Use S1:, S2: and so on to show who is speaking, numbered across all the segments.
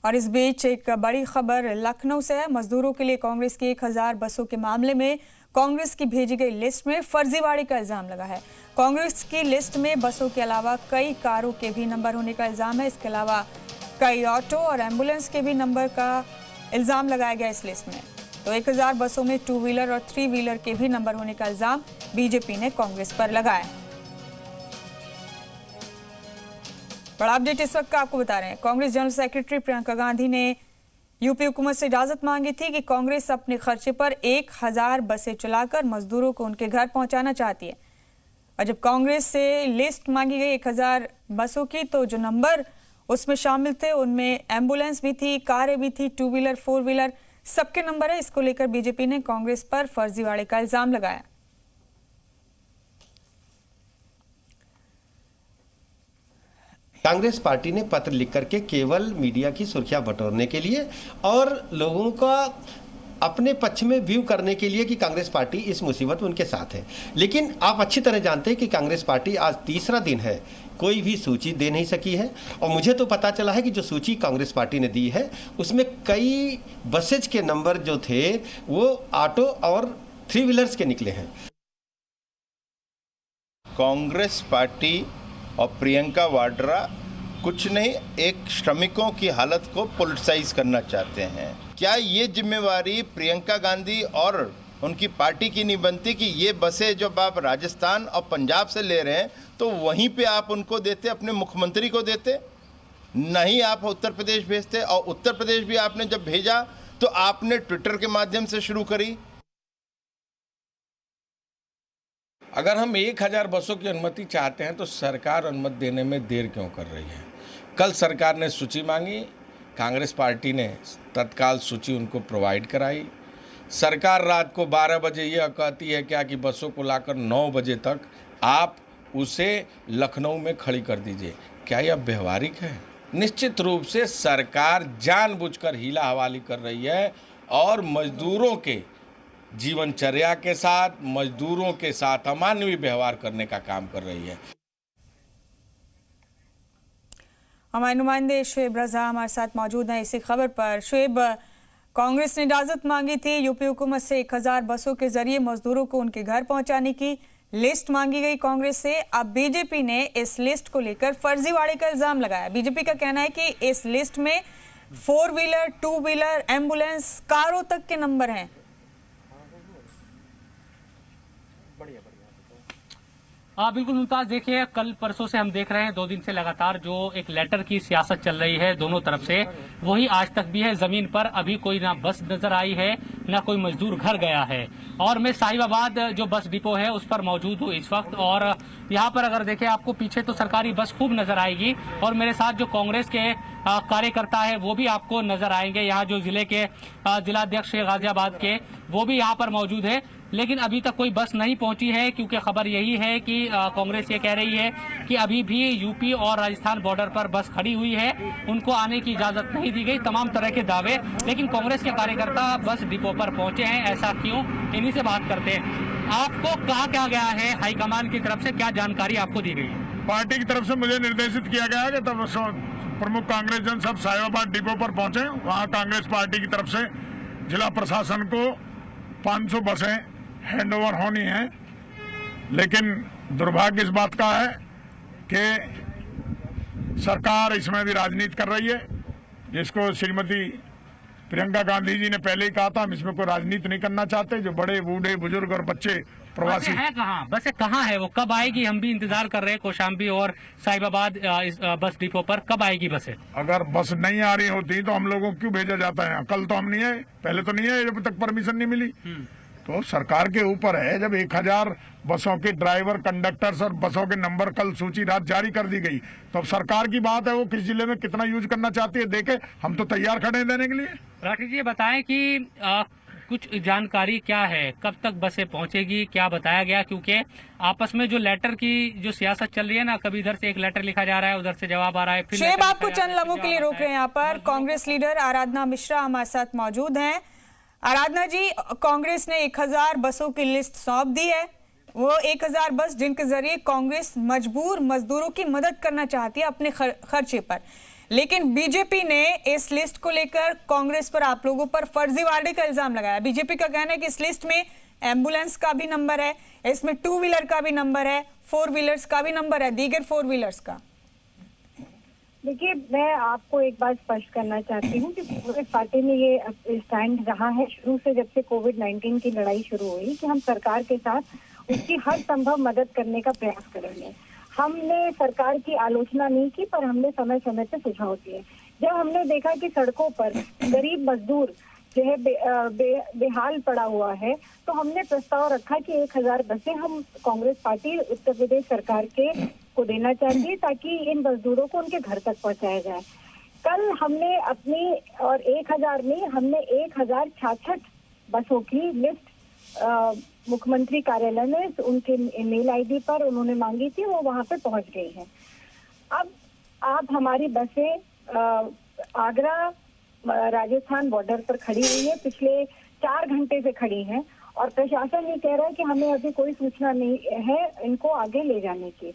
S1: और इस बीच एक बड़ी खबर लखनऊ से है। मजदूरों के लिए कांग्रेस की 1000 बसों के मामले में कांग्रेस की भेजी गई लिस्ट में फर्जीवाड़े का इल्जाम लगा है। कांग्रेस की लिस्ट में बसों के अलावा कई कारों के भी नंबर होने का इल्जाम है। इसके अलावा कई ऑटो और एम्बुलेंस के भी नंबर का इल्जाम लगाया गया इस लिस्ट में। तो 1000 बसों में 2 व्हीलर और 3 व्हीलर के भी नंबर होने का इल्जाम बीजेपी ने कांग्रेस पर लगाया। बड़ा अपडेट इस वक्त का आपको बता रहे हैं। कांग्रेस जनरल सेक्रेटरी प्रियंका गांधी ने यूपी हुकूमत से इजाजत मांगी थी कि कांग्रेस अपने खर्चे पर 1000 बसें चलाकर मजदूरों को उनके घर पहुंचाना चाहती है। और जब कांग्रेस से लिस्ट मांगी गई 1000 बसों की, तो जो नंबर उसमें शामिल थे उनमें एम्बुलेंस भी थी, कारें भी थी, 2 व्हीलर 4 व्हीलर सबके नंबर है। इसको लेकर बीजेपी ने कांग्रेस पर फर्जीवाड़े का इल्जाम लगाया।
S2: कांग्रेस पार्टी ने पत्र लिख करके केवल मीडिया की सुर्खियां बटोरने के लिए और लोगों का अपने पक्ष में व्यू करने के लिए कि कांग्रेस पार्टी इस मुसीबत में उनके साथ है। लेकिन आप अच्छी तरह जानते हैं कि कांग्रेस पार्टी आज तीसरा दिन है कोई भी सूची दे नहीं सकी है। और मुझे तो पता चला है कि जो सूची कांग्रेस पार्टी ने दी है उसमें कई बसेज के नंबर जो थे वो ऑटो और 3 व्हीलर्स के निकले हैं।
S3: कांग्रेस पार्टी और प्रियंका वाड्रा कुछ नहीं, एक श्रमिकों की हालत को पॉलिटिसाइज करना चाहते हैं। क्या ये जिम्मेवारी प्रियंका गांधी और उनकी पार्टी की नहीं बनती कि ये बसें जब आप राजस्थान और पंजाब से ले रहे हैं तो वहीं पे आप उनको देते, अपने मुख्यमंत्री को देते, नहीं आप उत्तर प्रदेश भेजते। और उत्तर प्रदेश भी आपने जब भेजा तो आपने ट्विटर के माध्यम से शुरू करी।
S4: अगर हम 1000 बसों की अनुमति चाहते हैं तो सरकार अनुमति देने में देर क्यों कर रही है? कल सरकार ने सूची मांगी, कांग्रेस पार्टी ने तत्काल सूची उनको प्रोवाइड कराई। सरकार रात को 12 बजे यह कहती है क्या कि बसों को लाकर 9 बजे तक आप उसे लखनऊ में खड़ी कर दीजिए। क्या यह व्यवहारिक है? निश्चित रूप से सरकार जानबूझकर हीला हवाली कर रही है और मजदूरों के जीवनचर्या के साथ, मजदूरों के साथ अमानवीय व्यवहार करने का काम कर रही है।
S1: हमारे नुमाइंदे शुएब रजा हमारे साथ मौजूद हैं इसी खबर पर। शुएब, कांग्रेस ने इजाजत मांगी थी यूपी हुकूमत से 1000 बसों के जरिए मजदूरों को उनके घर पहुंचाने की लिस्ट मांगी गई कांग्रेस से। अब बीजेपी ने इस लिस्ट को लेकर फर्जीवाड़े का इल्जाम लगाया। बीजेपी का कहना है कि इस लिस्ट में 4 व्हीलर, 2 व्हीलर, एम्बुलेंस, कारों तक के नंबर हैं।
S5: बिल्कुल मुमताज, देखिए कल परसों से हम देख रहे हैं 2 दिन से लगातार जो एक लेटर की सियासत चल रही है दोनों तरफ से, वही आज तक भी है। जमीन पर अभी कोई ना बस नजर आई है ना कोई मजदूर घर गया है। और मैं साहिबाबाद जो बस डिपो है उस पर मौजूद हूँ इस वक्त। और यहाँ पर अगर देखें आपको पीछे तो सरकारी बस खूब नजर आएगी और मेरे साथ जो कांग्रेस के कार्यकर्ता है वो भी आपको नजर आएंगे। यहाँ जो जिले के जिलाध्यक्ष गाजियाबाद के वो भी यहाँ पर मौजूद है। लेकिन अभी तक कोई बस नहीं पहुंची है क्योंकि खबर यही है कि कांग्रेस ये कह रही है कि अभी भी यूपी और राजस्थान बॉर्डर पर बस खड़ी हुई है, उनको आने की इजाजत नहीं दी गई। तमाम तरह के दावे, लेकिन कांग्रेस के कार्यकर्ता बस डिपो पर पहुंचे हैं। ऐसा क्यों, इन्हीं से बात करते हैं। आपको कहा क्या गया है हाईकमान की तरफ से, क्या जानकारी आपको दी गई?
S6: पार्टी की तरफ से मुझे निर्देशित किया गया है कि तब प्रमुख कांग्रेस जन सब साहिबाबाद डिपो पर पहुंचे। वहाँ कांग्रेस पार्टी की तरफ से जिला प्रशासन को 500 बसें हैंडओवर होनी है। लेकिन दुर्भाग्य इस बात का है कि सरकार इसमें भी राजनीति कर रही है, जिसको श्रीमती प्रियंका गांधी जी ने पहले ही कहा था हम इसमें कोई राजनीति नहीं करना चाहते। जो बड़े बूढ़े बुजुर्ग और बच्चे प्रवासी
S5: है कहाँ, बसें कहाँ है, वो कब आएगी? हम भी इंतजार कर रहे हैं कौशाम्बी और साहिबाबाद बस डिपो पर, कब आएगी बसें?
S6: अगर बस नहीं आ रही होती तो हम लोगों को क्यों भेजा जाता है? कल तो हम नहीं आए, पहले तो नहीं आए जब तक परमिशन नहीं मिली। तो सरकार के ऊपर है। जब 1000 बसों के ड्राइवर, कंडक्टर्स और बसों के नंबर कल सूची रात जारी कर दी गई, तो अब सरकार की बात है वो किस जिले में कितना यूज करना चाहती है देखे। हम तो तैयार खड़े हैं देने के लिए।
S5: राठी जी, बताएं कि कुछ जानकारी क्या है, कब तक बसें पहुंचेगी, क्या बताया गया? क्योंकि आपस में जो लेटर की जो सियासत चल रही है ना, कभी इधर से एक लेटर लिखा जा रहा है, उधर से जवाब आ रहा है।
S1: शुएब, आपको चंद लम्हों के लिए रोक रहे हैं यहाँ पर। कांग्रेस लीडर आराधना मिश्रा हमारे साथ मौजूद हैं। आराधना जी, कांग्रेस ने 1000 बसों की लिस्ट सौंप दी है। वो 1000 बस जिनके जरिए कांग्रेस मजबूर मजदूरों की मदद करना चाहती है अपने खर्चे पर। लेकिन बीजेपी ने इस लिस्ट को लेकर कांग्रेस पर, आप लोगों पर फर्जीवाड़े का इल्जाम लगाया। बीजेपी का कहना है कि इस लिस्ट में एम्बुलेंस का भी नंबर है, इसमें 2 व्हीलर का भी नंबर है, 4 व्हीलर्स का भी नंबर है, दीगर 4 व्हीलर्स का।
S7: देखिए, मैं आपको एक बात स्पष्ट करना चाहती हूँ कि कांग्रेस पार्टी ने ये स्टैंड रहा है शुरू से, जब से कोविड-19 की लड़ाई शुरू हुई, कि हम सरकार के साथ उसकी हर संभव मदद करने का प्रयास करेंगे। हमने सरकार की आलोचना नहीं की, पर हमने समय समय पे सुझाव दिए। जब हमने देखा कि सड़कों पर गरीब मजदूर जो है बेहाल पड़ा हुआ है, तो हमने प्रस्ताव रखा कि 1000 बसें हम कांग्रेस पार्टी उत्तर प्रदेश सरकार के को देना चाहिए, ताकि इन मजदूरों को उनके घर तक पहुंचाया जाए। कल हमने अपनी, और 1000 नहीं, हमने 1066 बसों की लिस्ट मुख्यमंत्री कार्यालय में उनके ईमेल आईडी पर उन्होंने मांगी थी, वो वहां पे पहुंच गई है। अब आप हमारी बसें आगरा राजस्थान बॉर्डर पर खड़ी हुई है, पिछले 4 घंटे से खड़ी हैं, और प्रशासन ये कह रहा है कि हमें अभी कोई सूचना नहीं है इनको आगे ले जाने की।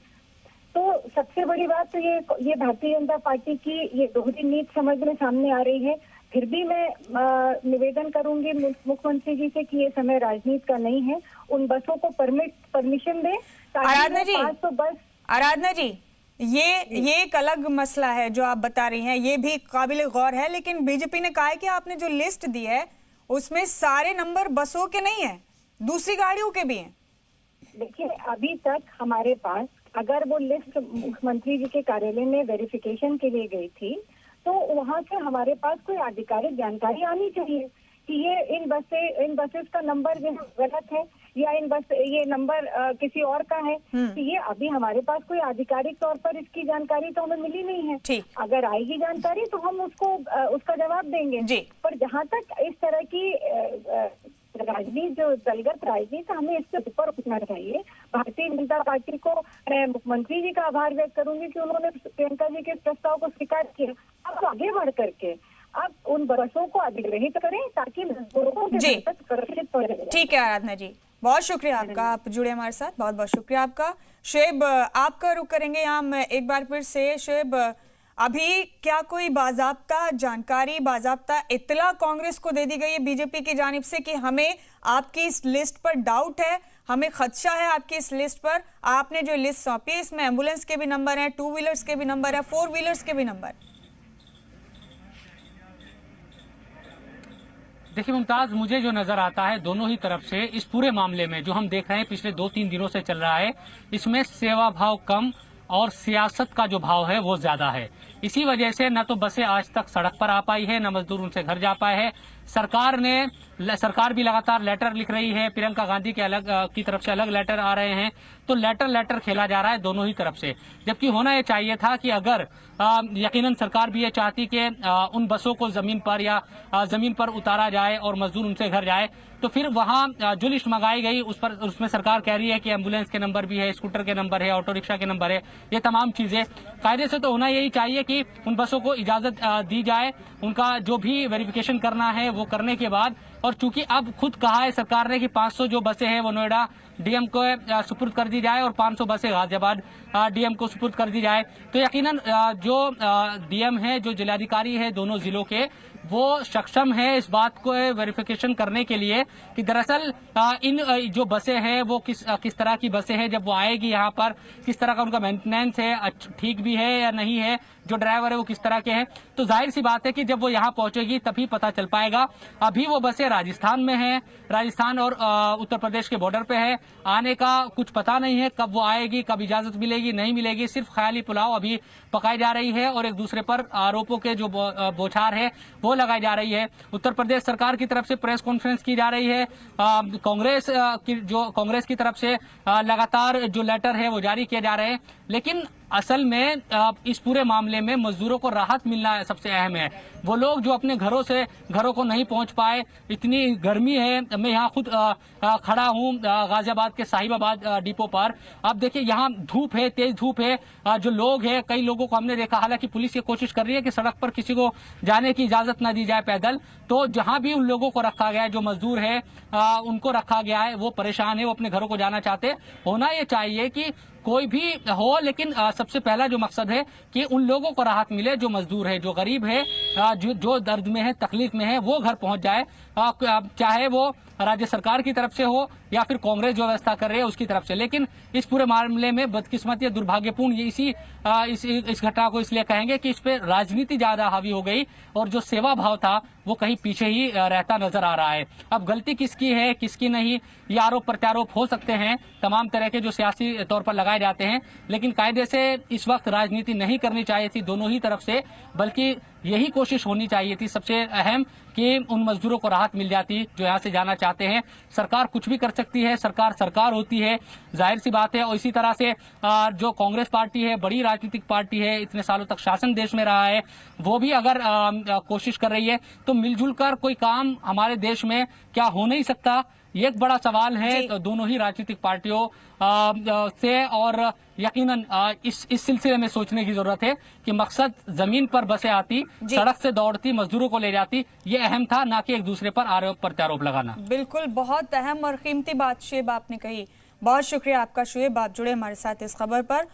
S7: तो सबसे बड़ी बात तो ये भारतीय जनता पार्टी की ये दोहरी नीति समझ में सामने आ रही है। फिर भी मैं निवेदन करूंगी मुख्यमंत्री जी से कि ये समय राजनीति का नहीं है, उन बसों को परमिशन दें।
S1: आराधना जी,
S7: 500 बस।
S1: आराधना जी, ये एक अलग मसला है जो आप बता रही हैं, ये भी काबिल गौर है, लेकिन बीजेपी ने कहा है कि आपने जो लिस्ट दी है उसमें सारे नंबर बसों के नहीं है, दूसरी गाड़ियों के भी हैं।
S7: देखिए, अभी तक हमारे पास, अगर वो लिस्ट मुख्यमंत्री जी के कार्यालय में वेरिफिकेशन के लिए गई थी, तो वहां से हमारे पास कोई आधिकारिक जानकारी आनी चाहिए कि ये इन बसेस का नंबर जो गलत है, या ये नंबर किसी और का है। तो ये अभी हमारे पास कोई आधिकारिक तौर पर इसकी जानकारी तो हमें मिली नहीं है। अगर आएगी जानकारी तो हम उसका जवाब देंगे। पर जहाँ तक इस तरह की राजनीति, जो दलगत राजनीति, हमें इससे ऊपर उठना चाहिए। भारतीय जनता पार्टी को, मैं मुख्यमंत्री जी का आभार व्यक्त करूंगी कि उन्होंने प्रियंका जी के प्रस्ताव को स्वीकार किया। अब आगे बढ़ करके अब उन बसों को अधिग्रहित करें, ताकि मजदूरों के सुरक्षित पड़े।
S1: ठीक है आराधना जी, बहुत शुक्रिया आपका, आप जुड़े हमारे साथ, बहुत बहुत शुक्रिया आपका। शुएब, आपका रुख करेंगे यहाँ मैं एक बार फिर से। शुएब, अभी क्या कोई बाज़ाब्ता जानकारी, बाज़ाब्ता इत्तला कांग्रेस को दे दी गई है बीजेपी की जानिब से कि हमें आपकी इस लिस्ट पर डाउट है, हमें खदशा है आपकी इस लिस्ट पर, आपने जो लिस्ट सौंपी इसमें एम्बुलेंस के भी नंबर हैं, 2 व्हीलर्स के भी नंबर है, 4 व्हीलर्स के भी नंबर?
S5: देखिए मुमताज, मुझे जो नजर आता है दोनों ही तरफ से इस पूरे मामले में जो हम देख रहे हैं पिछले 2-3 दिनों से चल रहा है, इसमें सेवा भाव कम और सियासत का जो भाव है वो ज्यादा है। इसी वजह से न तो बसें आज तक सड़क पर आ पाई है, न मजदूर उनसे घर जा पाए हैं। सरकार भी लगातार लेटर लिख रही है, प्रियंका गांधी के की तरफ से अलग लेटर आ रहे हैं, तो लेटर खेला जा रहा है दोनों ही तरफ से। जबकि होना ये चाहिए था कि अगर यकीनन सरकार भी ये चाहती कि उन बसों को जमीन पर उतारा जाए और मजदूर उनसे घर जाए, तो फिर वहां जो लिस्ट मंगाई गई उसमें सरकार कह रही है कि एम्बुलेंस के नंबर भी है, स्कूटर के नंबर है, ऑटो रिक्शा के नंबर है, ये तमाम चीजें कायदे से तो होना यही चाहिए कि उन बसों को इजाजत दी जाए, उनका जो भी वेरिफिकेशन करना है वो करने के बाद। और चूंकि अब खुद कहा है सरकार ने कि 500 जो बसें हैं वो नोएडा डीएम को सुपुर्द कर दी जाए और 500 बसें गाजियाबाद डीएम को सुपुर्द कर दी जाए, तो यकीनन जो डीएम है, जो जिलाधिकारी है दोनों जिलों के, वो सक्षम है इस बात को वेरिफिकेशन करने के लिए कि दरअसल इन जो बसें हैं वो किस तरह की बसें हैं, जब वो आएगी यहाँ पर किस तरह का उनका मेंटेनेंस है, ठीक भी है या नहीं है, जो ड्राइवर है वो किस तरह के हैं। तो जाहिर सी बात है कि जब वो यहाँ पहुंचेगी तभी पता चल पाएगा। अभी वो बसें राजस्थान में हैं, राजस्थान और उत्तर प्रदेश के बॉर्डर पे है, आने का कुछ पता नहीं है, कब वो आएगी, कब इजाजत मिलेगी नहीं मिलेगी, सिर्फ ख्याली पुलाव अभी पकाई जा रही है और एक दूसरे पर आरोपों के जो बौछार है वो लगाई जा रही है। उत्तर प्रदेश सरकार की तरफ से प्रेस कॉन्फ्रेंस की जा रही है, कांग्रेस की तरफ से लगातार जो लेटर है वो जारी किए जा रहे हैं, लेकिन असल में इस पूरे मामले में मजदूरों को राहत मिलना सबसे अहम है। वो लोग जो अपने घरों को नहीं पहुंच पाए, इतनी गर्मी है, मैं यहाँ खुद खड़ा हूँ गाजियाबाद के साहिबाबाद डिपो पर। अब देखिए यहाँ धूप है, तेज धूप है, जो लोग हैं, कई लोगों को हमने देखा, हालांकि पुलिस ये कोशिश कर रही है कि सड़क पर किसी को जाने की इजाजत न दी जाए पैदल, तो जहां भी उन लोगों को रखा गया है, जो मजदूर है उनको रखा गया है, वो परेशान है, वो अपने घरों को जाना चाहते। होना ये चाहिए कि कोई भी हो, लेकिन सबसे पहला जो मकसद है कि उन लोगों को राहत मिले, जो मजदूर है, जो गरीब है, जो दर्द में है, तकलीफ में है, वो घर पहुंच जाए, चाहे वो राज्य सरकार की तरफ से हो या फिर कांग्रेस जो व्यवस्था कर रही है उसकी तरफ से। लेकिन इस पूरे मामले में बदकिस्मती, दुर्भाग्यपूर्ण ये इस घटना को इसलिए कहेंगे कि इस पे राजनीति ज्यादा हावी हो गई और जो सेवा भाव था वो कहीं पीछे ही रहता नजर आ रहा है। अब गलती किसकी है किसकी नहीं, ये आरोप प्रत्यारोप हो सकते हैं तमाम तरह के जो सियासी तौर पर लगाए जाते हैं, लेकिन कायदे से इस वक्त राजनीति नहीं करनी चाहिए थी दोनों ही तरफ से, बल्कि यही कोशिश होनी चाहिए थी सबसे अहम कि उन मजदूरों को राहत मिल जाती जो यहाँ से जाना चाहते हैं। सरकार कुछ भी कर सकती है, सरकार होती है, जाहिर सी बात है। और इसी तरह से जो कांग्रेस पार्टी है, बड़ी राजनीतिक पार्टी है, इतने सालों तक शासन देश में रहा है, वो भी अगर कोशिश कर रही है तो मिलजुल कर कोई काम हमारे देश में क्या हो नहीं सकता, ये एक बड़ा सवाल है दोनों ही राजनीतिक पार्टियों से। और यकीनन इस सिलसिले में सोचने की जरूरत है कि मकसद जमीन पर बसें आती, सड़क से दौड़ती, मजदूरों को ले जाती, ये अहम था, ना कि एक दूसरे पर आरोप प्रत्यारोप लगाना।
S1: बिल्कुल, बहुत अहम और कीमती बात शुएब आपने कही। बहुत शुक्रिया आपका शुएब, आप जुड़े हमारे साथ इस खबर पर।